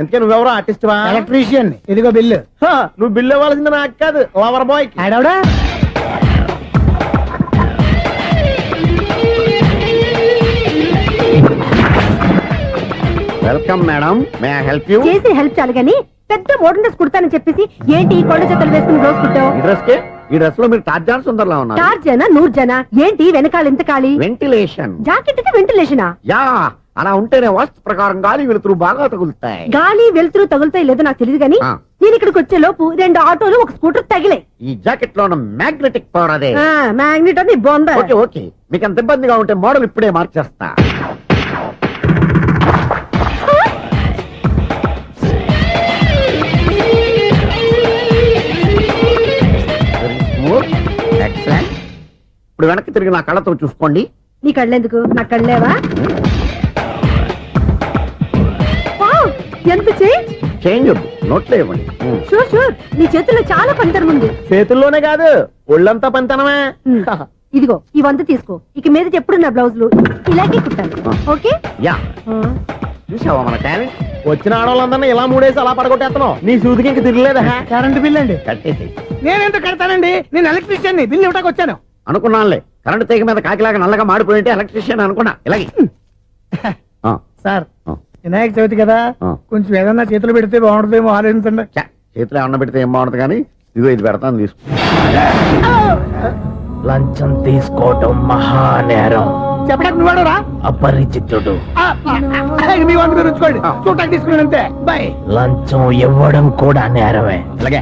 ఎందుకే నువ్వెవరో ఆర్టిస్ట్ వా? ఎలక్ట్రీషియన్. ఇదిగో బిల్లు. నువ్వు బిల్లు ఇవ్వాల్సింది నాకు కాదు, లవర్ బాయ్. ఆడవడా? Welcome madam, may I help you? చేసి హెల్ప్ చాలు గాని పెద్ద మోడల్ డ్రెస్ కుడతానని చెప్పేసి ఏంటి కొండ జతలు వేసుకుని రోజు కుట్టావు? ఈ డ్రెస్ కే, ఈ డ్రెస్ లో మీరు టార్జాన్ సుందర్లా ఉన్నారు. టార్జనా నూర్జనా ఏంటి వెనకాల ఇంత ఖాళీ? వెంటిలేషన్. జాకెట్ కి వెంటిలేషనా? యా, అలా ఉంటేనే వాస్తు ప్రకారం గాలి వెలుతురు బాగా తగులుతాయి. గాలి వెలుతురు తగులుతాయి లేదో నాకు తెలియదు గాని నేను ఇక్కడికి వచ్చే లోపు 2 ఆటోలు ఒక స్కూటర్ తగిలే. ఈ జాకెట్ లో ఉన్న మ్యాగ్నెటిక్ పవర్ అదే. మ్యాగ్నెట్ అని బొంద. ఓకే ఓకే, మీకు అంత ఇబ్బందిగా ఉంటే మోడల్ ఇప్పుడే మార్చేస్తా. ఎక్సలెంట్. ఇప్పుడు వెనక్కి తిరిగి నా కళ్ళతో చూసుకోండి. నీ కళ్ళెందుకు? నా కళ్ళేవా? ఎంత చేంజ్? చేంజ్ వద్దు, నోట్లో ఇవ్వండి. షూర్ షూర్, నీ చేతుల్లో చాలా పంతరం ఉంది. చేతుల్లోనే కాదు, ఒళ్ళంతా పంతనమే. ఇదిగో ఈ 100 తీసుకో. ఇక మీద ఎప్పుడు నా బ్లౌజులు ఇలాగే కుట్టాను. ఓకే? యా, చూసావా మన టాలెంట్? వచ్చిన ఆడవాళ్ళందరినీ ఇలా మూడేసి అలా పడగొట్టేస్తున్నావు. నీ సూదికి ఇంక తిరగలేదా? కరెంట్ బిల్ అండి. కట్టేసి. నేనెందుకు కడతానండి? నేను ఎలక్ట్రీషియన్. బిల్ ఇవ్వడానికి వచ్చాను. అనుకున్నానులే, కరెంట్ తీగ మీద కాకిలాగా నల్లగా మాడిపోయింటే ఎలక్ట్రీషియన్ అనుకున్నా. ఇలాగే సార్, వినాయక చవితి కదా, కొంచెం ఏదన్నా చేతులు పెడితే బాగుంటుందేమో ఆలోచించండి. చేతిలో ఏమన్నా పెడితే ఏం బాగుంటుంది కానీ ఇదిగో ఇది పెడతాను, తీసుకో. లంచం తీసుకోవటం మహానేరం. చెప్పడానికి నువ్వాడరా? అపరిచితుడు. మీ వంద మీరు ఉంచుకోండి, చూడటానికి తీసుకున్నాను అంతే. బాయ్. లంచం ఇవ్వడం కూడా నేరమే. ఇలాగే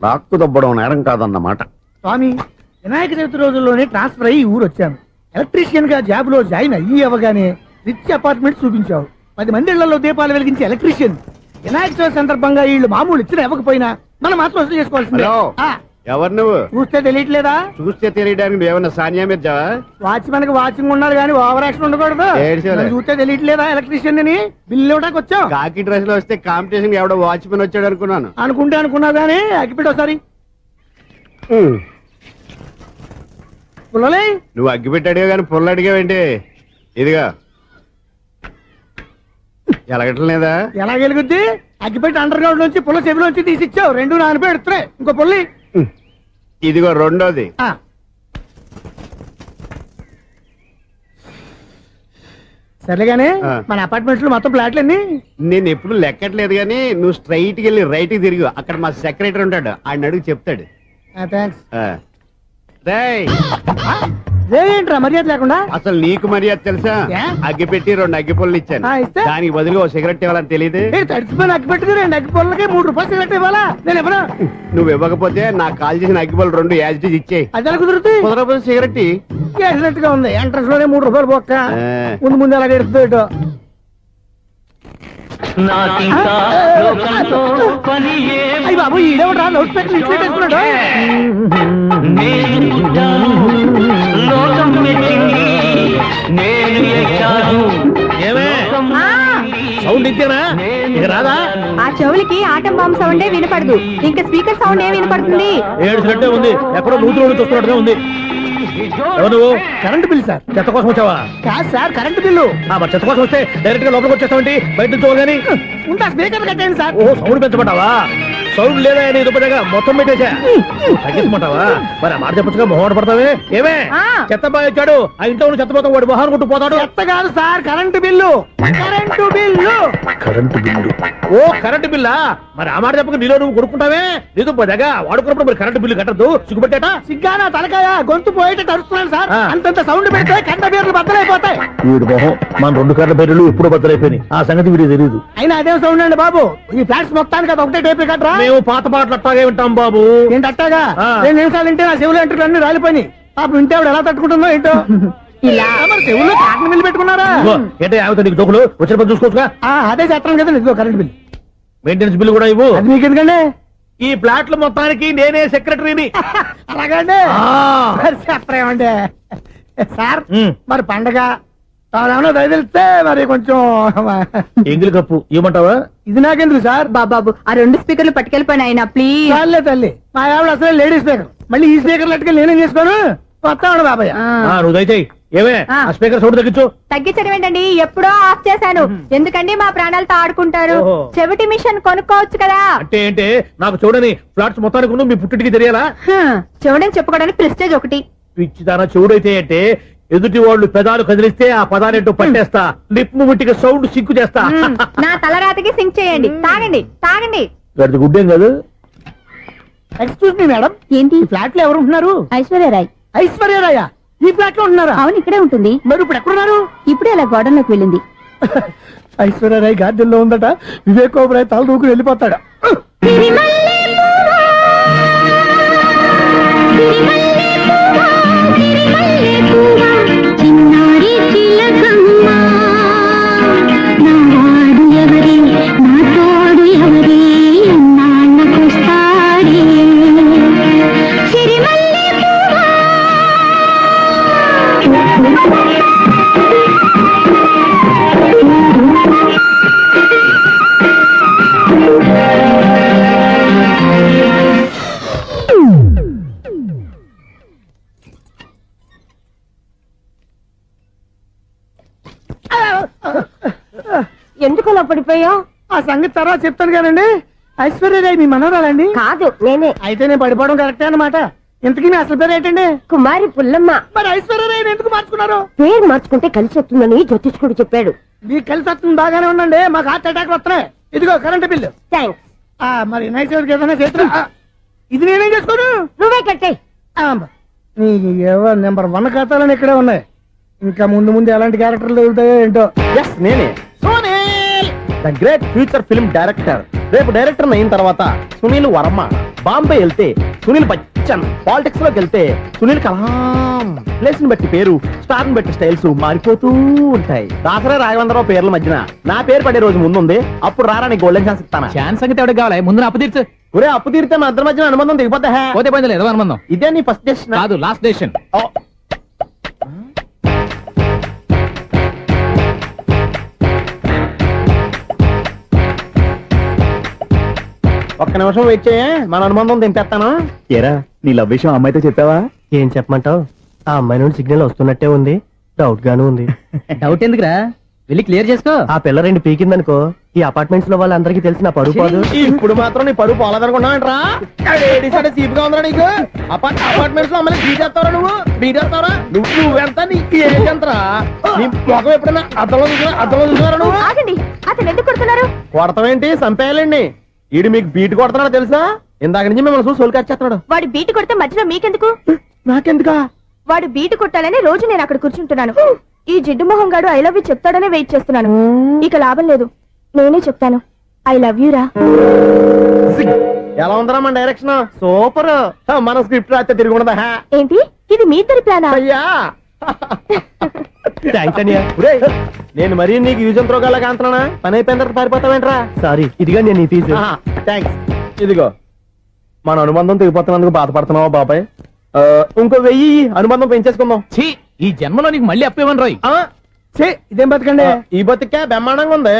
రాక్కు దబ్బడం నేరం కాదన్నమాట. స్వామి, వినాయక చవితి రోజుల్లోనే ట్రాన్స్ఫర్ అయ్యి ఊరు వచ్చాను. ఎలక్ట్రీషియన్ గా జాబ్ లో జాయిన్ అయ్యి అవగానే రిచ్ అపార్ట్మెంట్ చూపించావు. 10 మంది ఇళ్లలో దీపాలు వెలిగించే ఎలక్ట్రీషియన్. వినాయక చవితి సందర్భంగా వీళ్ళు మామూలు ఇచ్చినా ఇవ్వకపోయినా మనం మాత్రం వసూలు చేసుకోవాల్సిందే. ఎవరు నువ్వు? చూస్తే తెలియట్లేదా? చూస్తే తెలియడానికి నువ్వేమన్నా సానియా మీర్జా? వాచ్మెన్ కి వాచింగ్ ఉండాలి కానీ ఓవర్ యాక్షన్ ఉండకూడదు. నన్ను చూస్తే తెలియట్లేదా ఎలక్ట్రీషియన్ అని? బిల్లు ఇవ్వడానికి వచ్చావు. కాకి డ్రెస్ లో వస్తే కాంపిటీషన్ ఎవడో వాచ్మెన్ వచ్చాడు అనుకున్నాను. అనుకుంటే అనుకున్నావు కానీ అగ్గిపెట్టి ఒకసారి. పుల్లలే, నువ్వు అగ్గిపెట్టి అడిగా కానీ పుల్ల అడిగావేంటి? ఇదిగా ఎలగట్లేదా? ఎలా గెలుగుద్ది? అగ్గిపెట్టి అండర్ గ్రౌండ్ నుంచి పుల్ల చెవిలోంచి తీసిచ్చావు. 2 నానపై ఎడుతున్నాయి. ఇంకో పుల్లి. ఇదిగో రెండోది. సర్లేగానే, మన అపార్ట్మెంట్స్ లో మొత్తం ఫ్లాట్లు అన్ని నేను ఎప్పుడు లెక్కట్లేదు కానీ నువ్వు స్ట్రైట్ కి వెళ్ళి రైట్ కి తిరిగి అక్కడ మా సెక్రటరీ ఉంటాడు, ఆయన అడుగు చెప్తాడు. థ్యాంక్స్. ఏంట్రా మర్యాద లేకుండా? అసలు నీకు మర్యాద తెలుసా? అగ్గి పెట్టి 2 అగ్గి పుల్లలు ఇచ్చాను, దానికి బదులుగా ఓ సిగరెట్ ఇవ్వాలని తెలియదు. తడిచిపోయిన అగ్గి పెట్టి 2 అగ్గి పుల్లలకి 3 రూపాయలు సిగరెట్ ఇవ్వాలా? నేను ఇవ్వను. నువ్వు ఇవ్వకపోతే నాకు కాల్ చేసిన అగ్గి పుల్లలు 2 యాజిటీస్ ఇచ్చేయి. అది ఎలా కుదురుతుంది? కుదరకపోతే సిగరెట్ వేసినట్టుగా ఉంది. ఎంట్రన్స్ లోనే 3 రూపాయలు బొక్క. ముందు ముందు అలా ఎడుతుంది. అయ్యి బాబు, ఈడేవడా లౌడ్ స్పీకర్ ఇంట్లో వేసుకున్నాడు? సౌండ్ ఇచ్చానా? ఇక రాదా? ఆ చెవులకి ఆటం బాంబు సౌండే వినపడదు, ఇంకా స్పీకర్ సౌండ్ ఏ వినపడుతుంది? ఏడ్చినట్టే ఉంది, ఎక్కడో నూతులు చూస్తున్నట్టుగా ఉంది. ఎవరు నువ్వు? Current bill sir. చెత్త కోసం వచ్చావా? కాదు సార్, కరెంట్ బిల్లు. మరి చెత్త కోసం వస్తే డైరెక్ట్ గా లోపలికి వచ్చేస్తావంటి? బయట నుంచి కానీ ఉంటా. స్పీకర్ కట్టండి సార్. ఓ, సౌండ్ పెంచమంటావా? సౌండ్ లేదా నీ దుప్పగా మొత్తం పెట్టేశా. తగ్గించమంటావా? మరి ఆ మాట చెప్పచ్చుగా, మొహం పడతావే. ఏమే చెత్త బాగా వచ్చాడు, ఆ ఇంట్లో చెత్త పోతాం, వాడు మొహాన్ని కొట్టు పోతాడు. చెత్త కాదు sir, current bill. Current bill. Current bill. ఓ, కరెంటు బిల్లా? మరి ఆ మాట చెప్పక నీలో నువ్వు కొడుకుంటావే. నీతో పోదాగా వాడుకున్నప్పుడు మరి కరెంటు బిల్లు కట్టద్దు, సిగ్గుపెట్టేట. సిగ్గానా తలకాయ? గొంతు పోయేట తరుస్తున్నాను సార్. అంతంత సౌండ్ పెడితే కంట బీర్లు బద్దలైపోతాయి. వీడు మొహం, మన 2 కర్ల బీర్లు ఇప్పుడు బద్దలైపోయినాయి. ఆ సంగతి వీడికి తెలియదు. అయినా అదే సౌండ్ అండి బాబు. ఈ ఫ్లాట్స్ మొత్తానికి అది ఒకటే టేప్ కట్టరా? మేము పాత పాటలు అట్టాగే వింటాం బాబు. ఏంటి అట్టాగా? 2 నిమిషాలు వింటే నా చెవులు ఎంటర్ అన్ని రాలిపోయినాయి. పాప వింటే ఆవిడ ఎలా తట్టుకుంటుందో ఏంటో. ఇలా మరి చెవుల్లో కాటన్ బిల్లు పెట్టుకున్నారా? ఏంటే ఆమెతో నీకు దోకులు వచ్చిన పని చూసుకోవచ్చుగా. అదే చేస్తాను కదా. ఇదిగో కరెంట్ బిల్. మెయింటెనెన్స్ బిల్లు కూడా ఇవ్వు. అది మీకు ఎందుకండి? ఈ ఫ్లాట్ల మొత్తానికి నేనే సెక్రటరీని. అలాగండి. చెప్పరేమండి సార్. మరి పండగ ఏమన్నా దయదలిస్తే మరి కొంచెం ఎంగిలి కప్పు ఇవ్వమంటావా? ఇది నాకెందుకు సార్? బాబాబు, ఆ 2 స్పీకర్లు పట్టుకెళ్ళిపోయినా ప్లీజ్. చాలే తల్లి, మా ఆవిడ అసలు లేడీ స్పీకర్. మళ్ళీ ఈ స్పీకర్ లెట్టుకెళ్ళి నేనేం చేసుకోను? వస్తాడు బాబాయ్. నువ్వు దయచేయి. ఏమే ఆ. ఆ స్పీకర్ సౌండ్ తగ్గించు. తగ్గించడం ఏంటండి ఎప్పుడో ఆఫ్ చేశాను ఎందుకండి మా ప్రాణాలతో ఆడుకుంటారు ఓహో. చెవిటి మిషన్ కొనుక్కోవచ్చు కదా అంటే ఏంటి నాకు చూడని ఫ్లాట్స్ మొత్తానికి ఉన్న మీ పుట్టింటికి తెలియాలా? చూడని చెప్పుకోవడానికి ప్రెస్టేజ్ ఒకటి పిచ్చిదాన చూడైతే అంటే ఎదుటి వాళ్ళు పెదాలు కదిలిస్తే ఆ పదాలేంటో పట్టేస్తా, లిప్ ముట్టికి సౌండ్ సిక్కు చేస్తా. నా తలరాతకి సింక్ చేయండి తాగండి తాగండి గడిది గుడ్డేం కాదు. ఎక్స్క్యూజ్ మీ మేడం, ఏంటి ఈ ఫ్లాట్ లో ఎవరు ఉంటున్నారు? ఐశ్వర్యరాయ్ ఐశ్వర్యరాయ ఈ ఫ్లాట్ లో ఉంటున్నారా? అవును ఇక్కడే ఉంటుంది మరి ఇప్పుడు ఎక్కడున్నారు? ఇప్పుడే అలా గోడంలోకి వెళ్ళింది ఐశ్వర్యరాయ్ గార్డెన్ లో ఉందట. వివేక్ ఓబరాయ్ తల దూకుని వెళ్ళిపోతాడు. చిన్నారి చిలకమ్మ నాడు ఎవరి నా తోడు ఎవరి నాన్నకొస్తాడే సిరిమల్లె ఎందుకు అలా పడిపోయావు ఆ సంగతి తర్వాత చెప్తాను కానండి. ఐశ్వర్యరాయ్ మీ మనవరాలండి? కాదు నేనే అయితే నేను పడిపోవడం కరెక్టే అన్నమాట. ఇంతకీ మీ అసలు పేరు ఏంటండి? కుమారి పుల్లమ్మ మరి ఐశ్వర్యరాయ్ ఎందుకు మార్చుకున్నారు? పేరు మార్చుకుంటే కలిసి వస్తుందని జ్యోతిష్కుడు చెప్పాడు మీకు కలిసి వస్తుంది బాగానే ఉండండి, మాకు హార్ట్ అటాక్ వస్తున్నాయి. ఇదిగో కరెంట్ బిల్లు. థ్యాంక్స్ మరి వినాయక చవితికి ఏదైనా చేతులు ఇది నేనేం చేసుకోను. నువ్వే కట్టే నీకు ఎవరు నెంబర్ 1 ఖాతాలని ఇక్కడే ఉన్నాయి. ఇంకా ముందు ముందు ఎలాంటి క్యారెక్టర్లు ఎదుగుతాయో ఏంటో. ఎస్ నేనే Sunil, the great future film director. రేపు డైరెక్టర్ అయిన తర్వాత సునీల్ వర్మ. బాంబే వెళ్తే సునీల్ బచ్చన్, పాలిటిక్స్ లోకి వెళ్తే సునీల్ కలాం. ప్లేస్ ని బట్టి పేరు, స్టార్ ని బట్టి స్టైల్స్ మారిపోతూ ఉంటాయి. దాసరా రాఘవేంద్రరావు పేర్ల మధ్యన నా పేరు పడే రోజు ముందుంది. అప్పుడు రారా నీ గోల్డెన్ ఛాన్స్ ఇస్తానా? ఛాన్స్ సంగతి ఎవరికి కావాలి? ముందు నా అప్పు తీర్చు. ఒరే అప్పు తీరితే మా ఇద్దరి మధ్యన అనుబంధం దిగిపోతా. పోతే పోయింది లేదు అనుబంధం. ఇదే నీ ఫస్ట్ డెస్టినేషన్ కాదు లాస్ట్ డెసిషన్. ఒక్క నిమిషం వెయిట్ చేయ, మన అనుబంధం దింపేస్తాను. ఏరా నీ లవ్ విషయం అమ్మాయితో చెప్పావా? ఏం చెప్పమంటావు? ఆ అమ్మాయి నుండి సిగ్నల్ వస్తున్నట్టే ఉంది, డౌట్ గాను ఉంది. డౌట్ ఎందుకురా, వెళ్ళి క్లియర్ చేసుకో. ఆ పిల్ల 2 పీకిందనుకో, ఈ అపార్ట్మెంట్స్ లో వాళ్ళందరికీ తెలిసిన పరువు పోదు. ఇప్పుడు మాత్రం నీ పరువు పోలేదనుకున్నావంటరా? చీపుగా ఉందా నీకు? అపార్ట్మెంట్స్ లో అమ్మని బీటేస్తావరా? బీటేస్తావరా? నువ్వెంత నీకు ఏంటంతరా? నీ మొఖం ఎప్పుడైనా అద్దంలో చూసారా నువ్వు? ఆగండి అతను ఎందుకు కొడుతున్నారు కొడతావేంటి? చంపేయాలండి. ఈడు మీకు బీట్ కొడుతున్నాడు తెలుసా? ఇందాక నుంచి మిమ్మల్ని చూసి సోలు కచ్చేస్తున్నాడు. వాడు బీటు కొడితే మధ్యలో మీకెందుకు? నాకెందుకా? వాడు బీటు కొట్టాలని రోజు నేను అక్కడ కూర్చుంటున్నాను. ఈ జిడ్డు మొహం గాడు ఐ లవ్ యూ చెప్తాడనే వెయిట్ చేస్తున్నాను. ఇక లాభం లేదు, నేనే చెప్తాను ఐ లవ్ యూ రా. ఎలా ఉందరా మన డైరెక్షన్? సూపర్. మన స్క్రిప్ట్ రాస్తే తిరిగి ఉండదా? ఏంటి ఇది మీ ఇద్దరి ప్లానా? అయ్యా థ్యాంక్స్ అనియా. నేను మరీ నీకు యూజ్ అంత రోగాలకు అంటున్నా. పని అయిపోయిన తర్వాత పారిపోతావేంట్రా? సారీ, ఇదిగా నేను ఈ ఫీజు. థ్యాంక్స్. ఇదిగో మన అనుబంధం తెగిపోతున్నందుకు బాధపడుతున్నావా బాబాయ్? ఇంకో 1000 అనుబంధం పెంచేసుకుందాం. ఛీ, ఈ జన్మలో నీకు మళ్ళీ అప్పు ఇవ్వను రోయ్. ఇదేం బతకండి. ఈ బతికే బ్రహ్మాండంగా ఉంది.